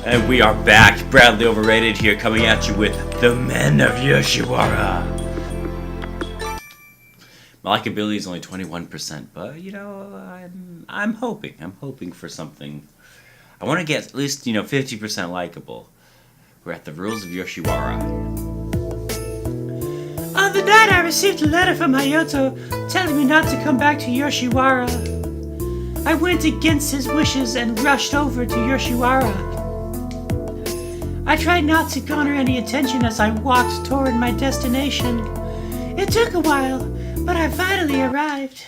And we are back. Bradley Overrated here, coming at you with The Men of Yoshiwara. My likability is only 21%, but you know, I'm hoping for something. I want to get at least 50% likable. We're at the rules of Yoshiwara. On the night I received a letter from Hayato telling me not to come back to Yoshiwara, I went against his wishes and rushed over to Yoshiwara. I tried not to garner any attention as I walked toward my destination. It took a while, but I finally arrived.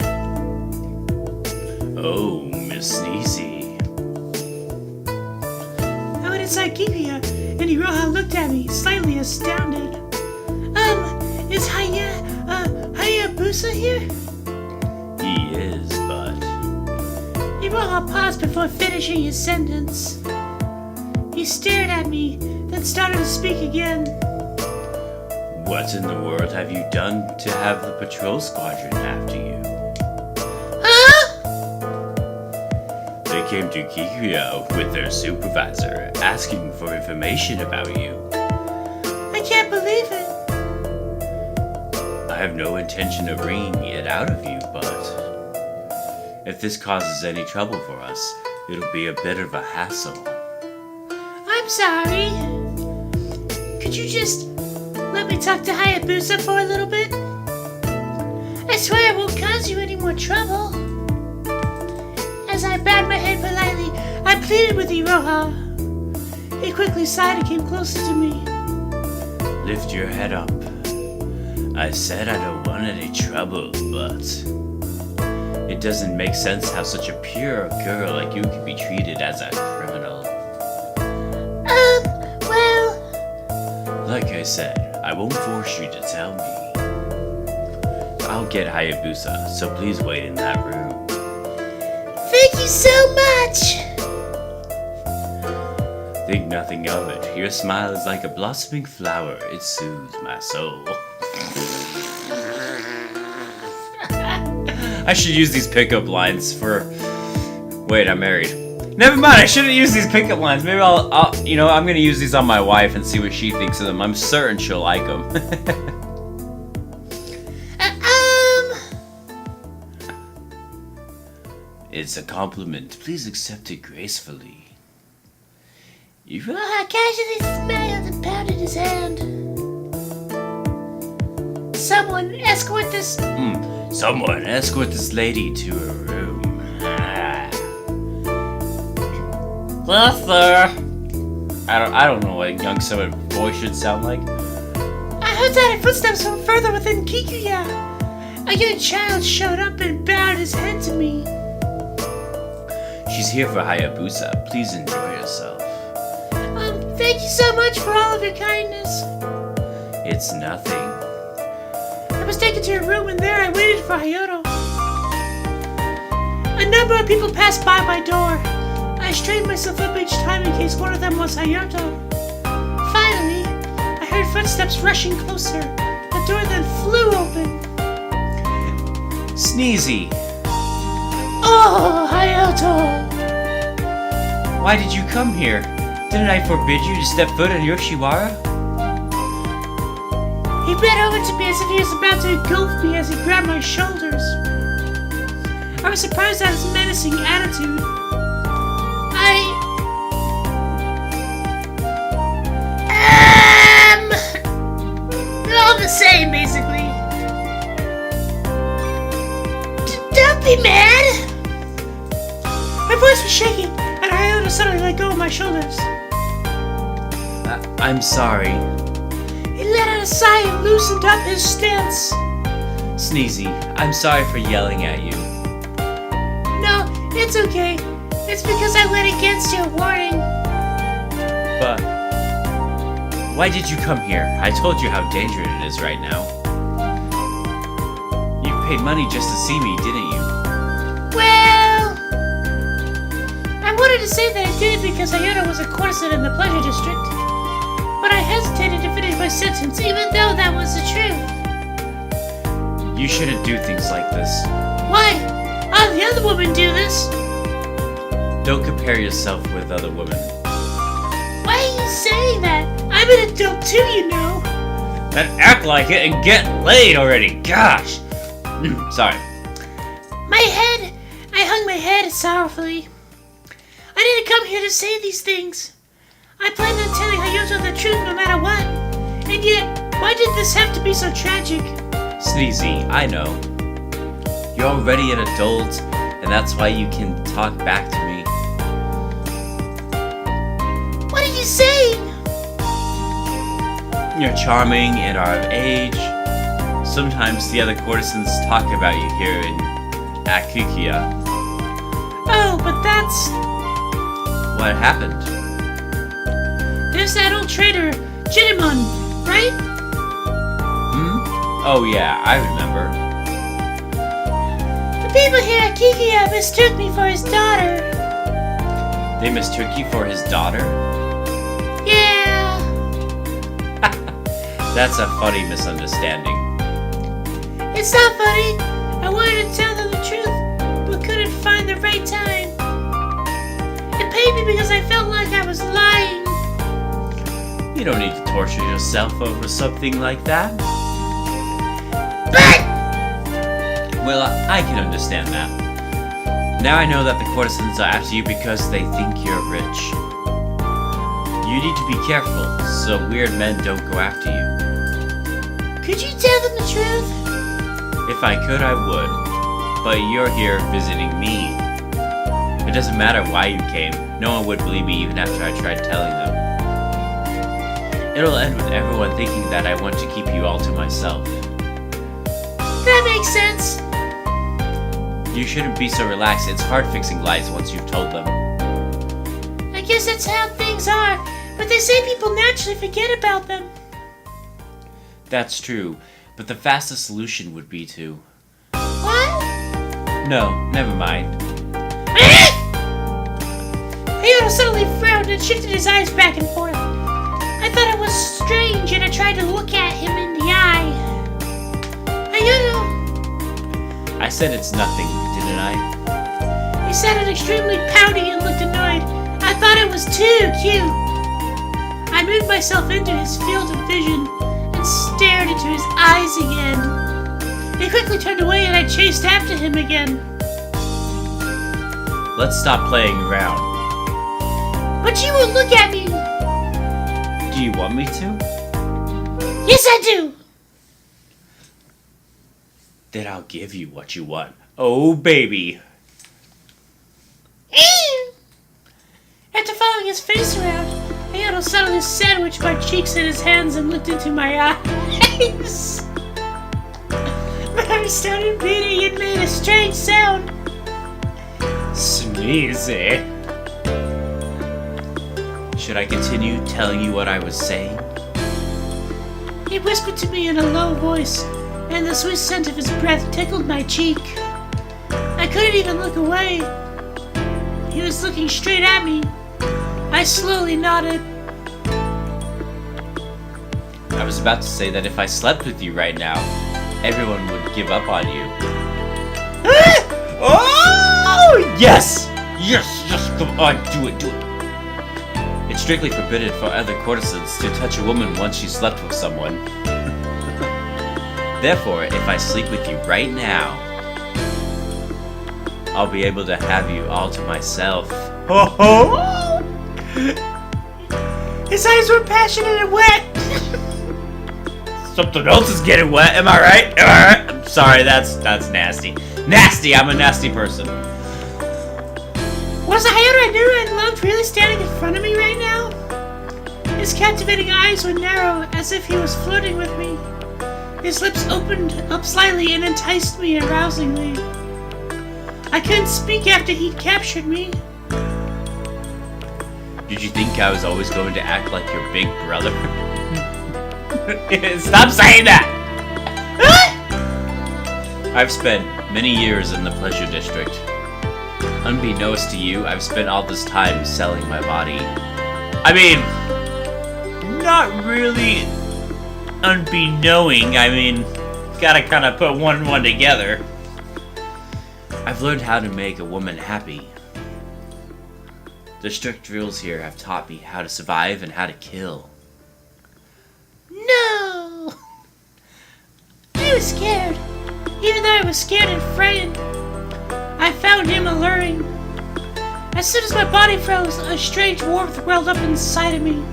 Oh, Miss Sneezy. I went inside Kikiya, and Iroha looked at me, slightly astounded. Is Hayabusa here? He is, but... Iroha paused before finishing his sentence. He stared at me, then started to speak again. What in the world have you done to have the patrol squadron after you? Huh? They came to Kikiya with their supervisor, asking for information about you. I can't believe it. I have no intention of wringing it out of you, but... if this causes any trouble for us, it'll be a bit of a hassle. I'm sorry. Could you just let me talk to Hayabusa for a little bit? I swear I won't cause you any more trouble. As I bowed my head politely, I pleaded with Iroha. He quickly sighed and came closer to me. Lift your head up. I said I don't want any trouble, but... it doesn't make sense how such a pure girl like you can be treated as a criminal. Well... like I said, I won't force you to tell me. I'll get Hayabusa, so please wait in that room. Thank you so much! Think nothing of it. Your smile is like a blossoming flower. It soothes my soul. I should use these pickup lines for... wait, I'm married. Never mind, I shouldn't use these pickup lines. Maybe I'm gonna use these on my wife and see what she thinks of them. I'm certain she'll like them. It's a compliment. Please accept it gracefully. Iroha casually smiled and pounded his hand. Someone escort this... Someone escort this lady to her room. Yes, sir. I don't know what a young summer boy should sound like. I heard tiny footsteps from further within Kikiya. A young child showed up and bowed his head to me. She's here for Hayabusa. Please enjoy yourself. Thank you so much for all of your kindness. It's nothing. I was taken to your room, and there I waited for Hayato. A number of people passed by my door. I straightened myself up each time in case one of them was Hayato. Finally, I heard footsteps rushing closer. The door then flew open. Sneezy! Oh, Hayato! Why did you come here? Didn't I forbid you to step foot in Yoshiwara? He bent over to me as if he was about to engulf me as he grabbed my shoulders. I was surprised at his menacing attitude. All the same, basically. Don't be mad! My voice was shaking, and Hayato suddenly let go of my shoulders. I'm sorry. He let out a sigh and loosened up his stance. Sneezy, I'm sorry for yelling at you. No, it's okay. It's because I went against your warning. But... why did you come here? I told you how dangerous it is right now. You paid money just to see me, didn't you? Well... I wanted to say that I did it because Hayato was a courtesan in the Pleasure District. But I hesitated to finish my sentence, even though that was the truth. You shouldn't do things like this. Why? All the other women do this. Don't compare yourself with other women. saying that? I'm an adult too, you know. Then act like it and get laid already. Gosh. Sorry. I hung my head sorrowfully. I didn't come here to say these things. I planned on telling Hayato the truth no matter what. And yet, why did this have to be so tragic? Sneezy, I know. You're already an adult, and that's why you can talk back to me. What are you saying? You're charming and are of age. Sometimes the other courtesans talk about you here in Akukia. Oh, but that's... What happened? There's that old traitor, Jinimon, right? Oh yeah, I remember. The people here at Kikia mistook me for his daughter. They mistook you for his daughter? Yeah. That's a funny misunderstanding. It's not funny. I wanted to tell them the truth, but couldn't find the right time. It pained me because I felt like I was lying. You don't need to torture yourself over something like that. But... Well, I can understand that. Now I know that the courtesans are after you because they think you're rich. You need to be careful so weird men don't go after you. Could you tell them the truth? If I could, I would. But you're here visiting me. It doesn't matter why you came. No one would believe me even after I tried telling them. It'll end with everyone thinking that I want to keep you all to myself. That makes sense. You shouldn't be so relaxed. It's hard fixing lies once you've told them. I guess that's how things are, but they say people naturally forget about them. That's true, but the fastest solution would be to... What? No, never mind. Hayato suddenly frowned and shifted his eyes back and forth. I thought it was strange and I tried to look at him in the eye. Hayato! I said it's nothing, didn't I? He sounded extremely pouty and looked annoyed. I thought it was too cute. I moved myself into his field of vision and stared into his eyes again. He quickly turned away and I chased after him again. Let's stop playing around. But you won't look at me! Do you want me to? Yes, I do! Then I'll give you what you want. Oh, baby. After following his face around, Hayato suddenly sandwiched my cheeks in his hands and looked into my eyes. My heart started beating and made a strange sound. Sneezy. Should I continue telling you what I was saying? He whispered to me in a low voice, and the sweet scent of his breath tickled my cheek. I couldn't even look away. He was looking straight at me. I slowly nodded. I was about to say that if I slept with you right now, everyone would give up on you. Oh, yes! Yes, yes, come on, do it, do it. It's strictly forbidden for other courtesans to touch a woman once she slept with someone. Therefore, if I sleep with you right now, I'll be able to have you all to myself. Ho ho! His eyes were passionate and wet. Something else is getting wet, am I right? Am I right? I'm sorry, that's nasty. Nasty, I'm a nasty person. Was the Hayato I knew and loved really standing in front of me right now? His captivating eyes were narrow, as if he was flirting with me. His lips opened up slightly and enticed me arousingly. I couldn't speak after he'd captured me. Did you think I was always going to act like your big brother? Stop saying that! I've spent many years in the pleasure district. Unbeknownst to you, I've spent all this time selling my body. I mean, not really unbeknowing. I mean, gotta kind of put one and one together. I've learned how to make a woman happy. The strict rules here have taught me how to survive and how to kill. No! I was scared. Even though I was scared and frightened, I found him alluring. As soon as my body froze, a strange warmth welled up inside of me.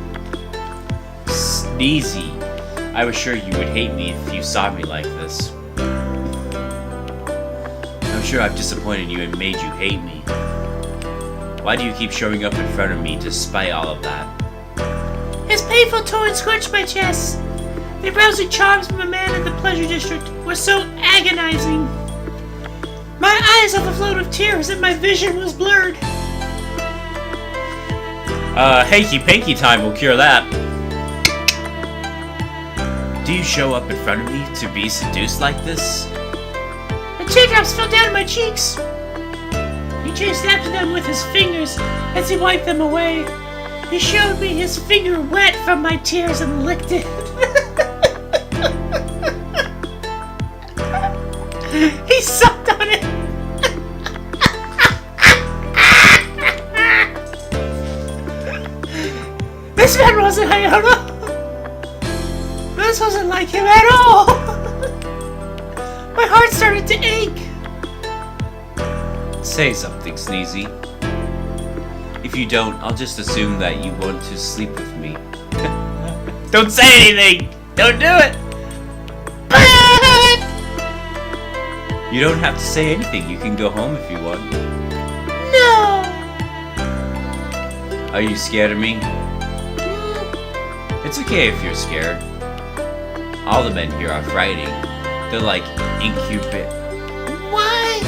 Sneezy. I was sure you would hate me if you saw me like this. I'm sure I've disappointed you and made you hate me. Why do you keep showing up in front of me despite all of that? His painful tone scorched my chest. The rousing charms of a man in the pleasure district were so agonizing. My eyes overflowed with tears and my vision was blurred. Hanky-panky time will cure that. Do you show up in front of me to be seduced like this? The teardrops fell down my cheeks. He chased after them with his fingers as he wiped them away. He showed me his finger wet from my tears and licked it. He sucked on it. This man wasn't Hayato. This wasn't like him at all. My heart started to ache. Say something, Sneezy. If you don't, I'll just assume that you want to sleep with me. Don't say anything! Don't do it! You don't have to say anything. You can go home if you want. No! Are you scared of me? It's okay if you're scared. All the men here are frightening. They're like incubate. Why?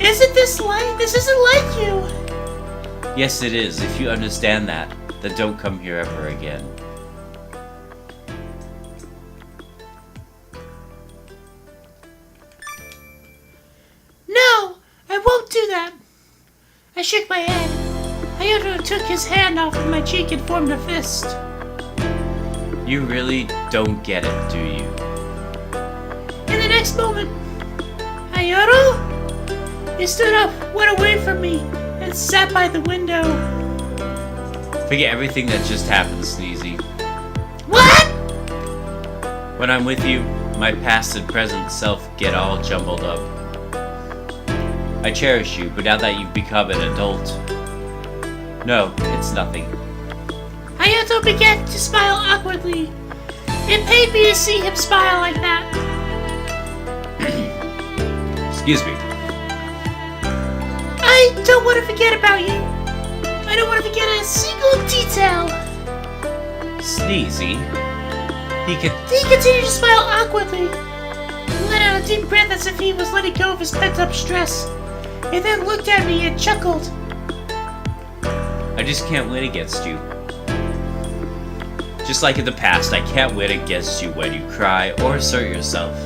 Isn't this like? This isn't like you. Yes, it is. If you understand that, then don't come here ever again. No, I won't do that. I shook my head. Hayato took his hand off of my cheek and formed a fist. You really don't get it, do you? In the next moment, Hayato? He stood up, went away from me, and sat by the window. Forget everything that just happened, Sneezy. What? When I'm with you, my past and present self get all jumbled up. I cherish you, but now that you've become an adult... No, it's nothing. Hayato began to smile awkwardly. It pained me to see him smile like that. Excuse me. I don't want to forget about you. I don't want to forget a single detail. Sneezy? He continued to smile awkwardly. He let out a deep breath as if he was letting go of his pent-up stress. He then looked at me and chuckled. I just can't win against you. Just like in the past, I can't win against you when you cry or assert yourself.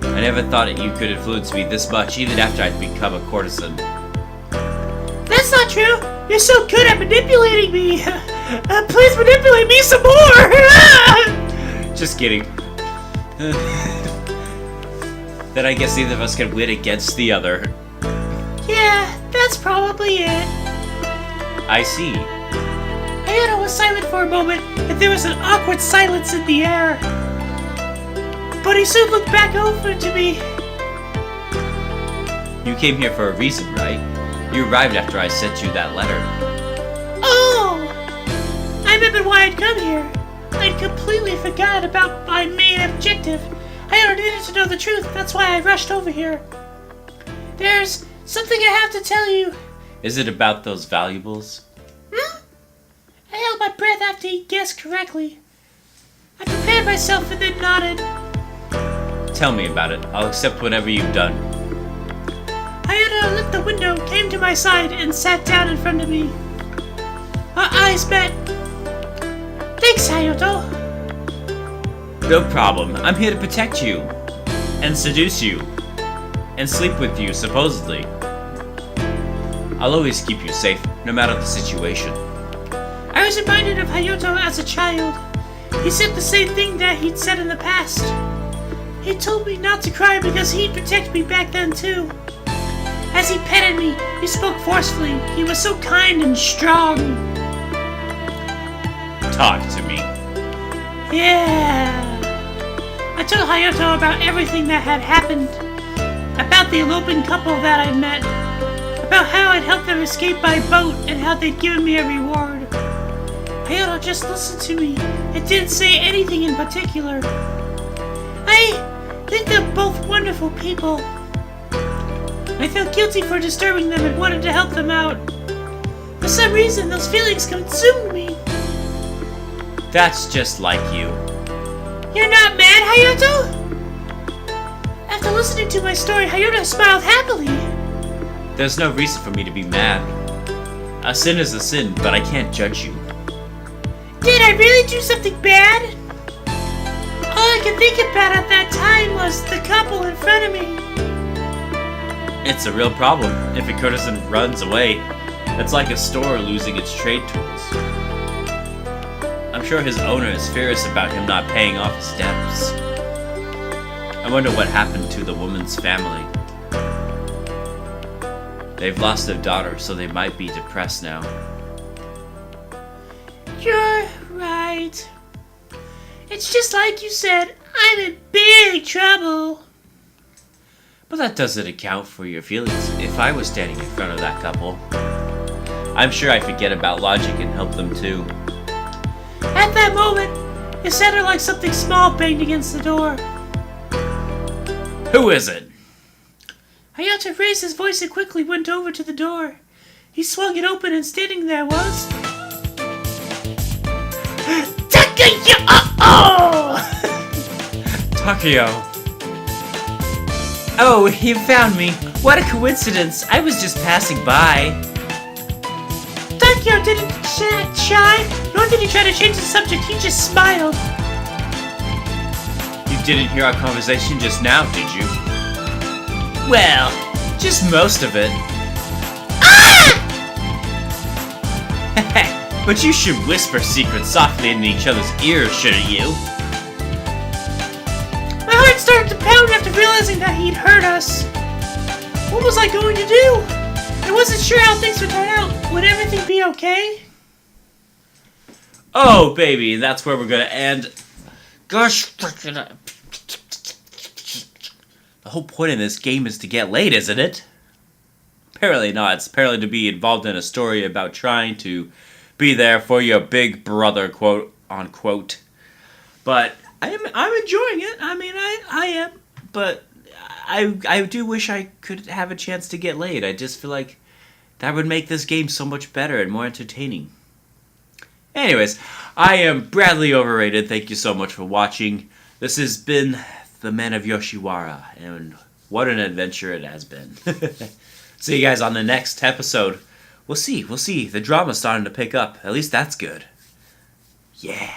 I never thought that you could influence me this much, even after I'd become a courtesan. That's not true! You're so good at manipulating me! Please manipulate me some more! Just kidding. Then I guess neither of us can win against the other. Yeah, that's probably it. I see. Hayato was silent for a moment, and there was an awkward silence in the air. But he soon looked back over to me. You came here for a reason, right? You arrived after I sent you that letter. Oh! I remembered why I'd come here. I'd completely forgot about my main objective. Hayato needed to know the truth, that's why I rushed over here. There's something I have to tell you. Is it about those valuables? I held my breath after he guessed correctly. I prepared myself and then nodded. Tell me about it. I'll accept whatever you've done. Hayato lit the window, came to my side, and sat down in front of me. Our eyes met. Thanks, Hayato. No problem. I'm here to protect you. And seduce you. And sleep with you, supposedly. I'll always keep you safe, no matter the situation. I was reminded of Hayato as a child. He said the same thing that he'd said in the past. He told me not to cry because he'd protect me back then too. As he petted me, he spoke forcefully. He was so kind and strong. Talk to me. Yeah. I told Hayato about everything that had happened. About the eloping couple that I met. About how I'd helped them escape by boat and how they'd given me a reward. Hayato just listened to me and didn't say anything in particular. I think they're both wonderful people. I felt guilty for disturbing them and wanted to help them out. For some reason, those feelings consumed me. That's just like you. You're not mad, Hayato? After listening to my story, Hayato smiled happily. There's no reason for me to be mad. A sin is a sin, but I can't judge you. Did I really do something bad? All I could think about at that time was the couple in front of me. It's a real problem if a courtesan runs away. It's like a store losing its trade tools. I'm sure his owner is furious about him not paying off his debts. I wonder what happened to the woman's family. They've lost their daughter, so they might be depressed now. You're right. It's just like you said, I'm in big trouble. But that doesn't account for your feelings. If I was standing in front of that couple, I'm sure I'd forget about logic and help them too. At that moment, it sounded like something small banged against the door. Who is it? Hayato raised his voice and quickly went over to the door. He swung it open and standing there was... Takaya! Takeo. Oh, you found me. What a coincidence. I was just passing by. Takeo didn't shy, nor did he try to change the subject. He just smiled. You didn't hear our conversation just now, did you? Well, just most of it. Ah! But you should whisper secrets softly in each other's ears, shouldn't you? My heart started to pound after realizing that he'd hurt us. What was I going to do? I wasn't sure how things would turn out. Would everything be okay? Oh, baby, that's where we're gonna end. Gosh, the whole point of this game is to get laid, isn't it? Apparently not. It's apparently to be involved in a story about trying to be there for your big brother, quote unquote. But I'm enjoying it. I mean, I am. But I do wish I could have a chance to get laid. I just feel like that would make this game so much better and more entertaining. Anyways, I am Bradley Overrated. Thank you so much for watching. This has been the Men of Yoshiwara, and what an adventure it has been. See you guys on the next episode. We'll see. The drama's starting to pick up. At least that's good. Yeah.